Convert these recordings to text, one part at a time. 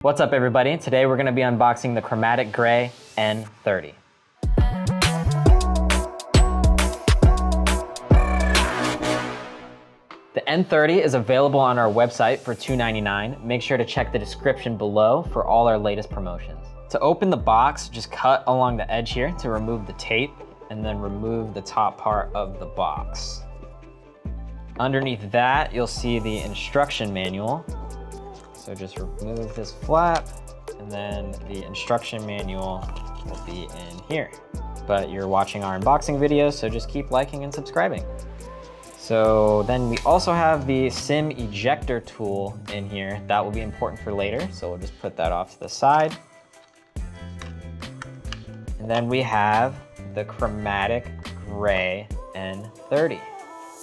What's up everybody? Today we're going to be unboxing the chromatic gray N30. The N30 is available on our website for $299. Make sure to check the description below for all our latest promotions. To open the box, just cut along the edge here to remove the tape and then remove the top part of the box. Underneath that, you'll see the instruction manual. So just remove this flap and then the instruction manual will be in here. But you're watching our unboxing videos, so just keep liking and subscribing. So then we also have the SIM ejector tool in here. That will be important for later, so we'll just put that off to the side. And then we have the chromatic gray N30.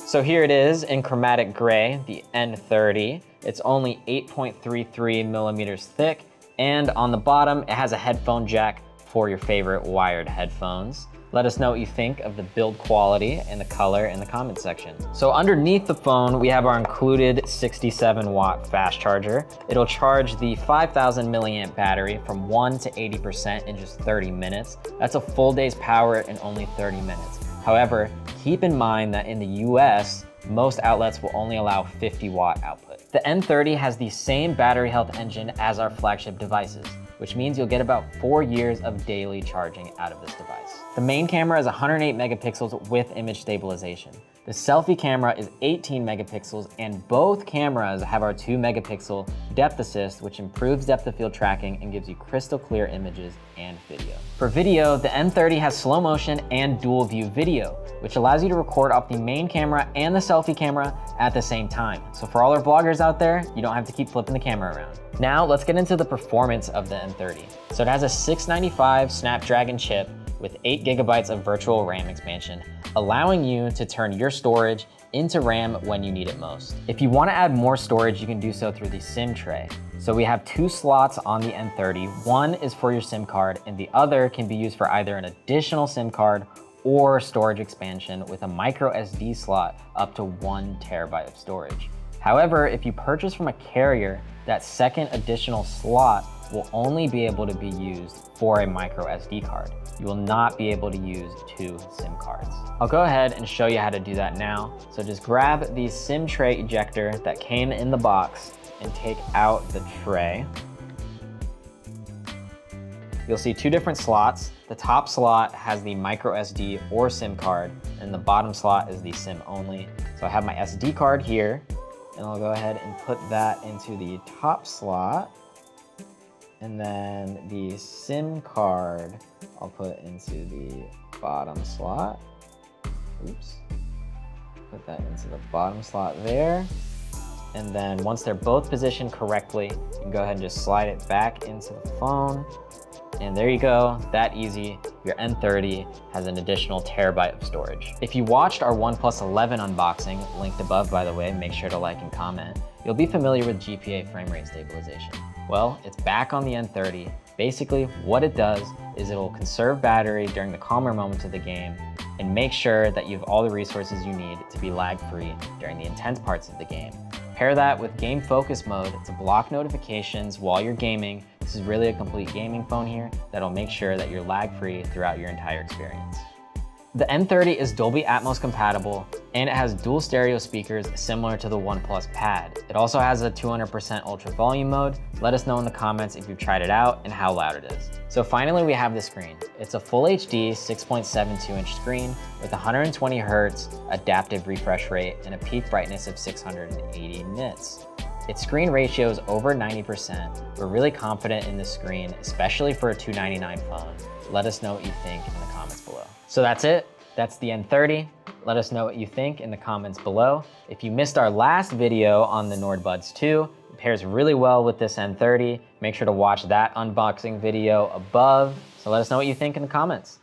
So here it is in chromatic gray, the N30. It's only 8.33 millimeters thick, and on the bottom, it has a headphone jack for your favorite wired headphones. Let us know what you think of the build quality and the color in the comment section. So underneath the phone, we have our included 67-watt fast charger. It'll charge the 5,000 milliamp battery from 1 to 80% in just 30 minutes. That's a full day's power in only 30 minutes. However, keep in mind that in the US, most outlets will only allow 50-watt output. The N30 has the same battery health engine as our flagship devices, which means you'll get about 4 years of daily charging out of this device. The main camera is 108 megapixels with image stabilization. The selfie camera is 18 megapixels, and both cameras have our 2 megapixel depth assist, which improves depth of field tracking and gives you crystal clear images and video. For video, the N30 has slow motion and dual view video, which allows you to record off the main camera and the selfie camera at the same time. So for all our vloggers out there, you don't have to keep flipping the camera around. Now let's get into the performance of the N30. So it has a 695 Snapdragon chip with 8 gigabytes of virtual RAM expansion, allowing you to turn your storage into RAM when you need it most. If you want to add more storage, you can do so through the SIM tray. So we have 2 slots on the N30. One is for your SIM card, and the other can be used for either an additional SIM card or storage expansion with a micro SD slot up to 1 terabyte of storage. However, if you purchase from a carrier, that second additional slot will only be able to be used for a micro SD card. You will not be able to use 2 SIM cards. I'll go ahead and show you how to do that now. So just grab the SIM tray ejector that came in the box and take out the tray. You'll see 2 different slots. The top slot has the micro SD or SIM card, and the bottom slot is the SIM only. So I have my SD card here, and I'll go ahead and put that into the top slot. And then the SIM card, I'll put into the bottom slot. Oops. Put that into the bottom slot there. And then once they're both positioned correctly, you can go ahead and just slide it back into the phone. And there you go, that easy. Your N30 has an additional terabyte of storage. If you watched our OnePlus 11 unboxing, linked above by the way, make sure to like and comment, you'll be familiar with GPA frame rate stabilization. Well, it's back on the N30. Basically, what it does is it'll conserve battery during the calmer moments of the game and make sure that you have all the resources you need to be lag-free during the intense parts of the game. Pair that with game focus mode to block notifications while you're gaming. This is really a complete gaming phone here that'll make sure that you're lag-free throughout your entire experience. The N30 is Dolby Atmos compatible, and it has dual stereo speakers similar to the OnePlus Pad. It also has a 200% ultra volume mode. Let us know in the comments if you've tried it out and how loud it is. So finally, we have the screen. It's a full HD 6.72-inch screen with 120 Hz adaptive refresh rate and a peak brightness of 680 nits. Its screen ratio is over 90%. We're really confident in this screen, especially for a $299 phone. Let us know what you think in the comments below. So that's it. That's the N30. Let us know what you think in the comments below. If you missed our last video on the Nord Buds 2, it pairs really well with this N30. Make sure to watch that unboxing video above. So let us know what you think in the comments.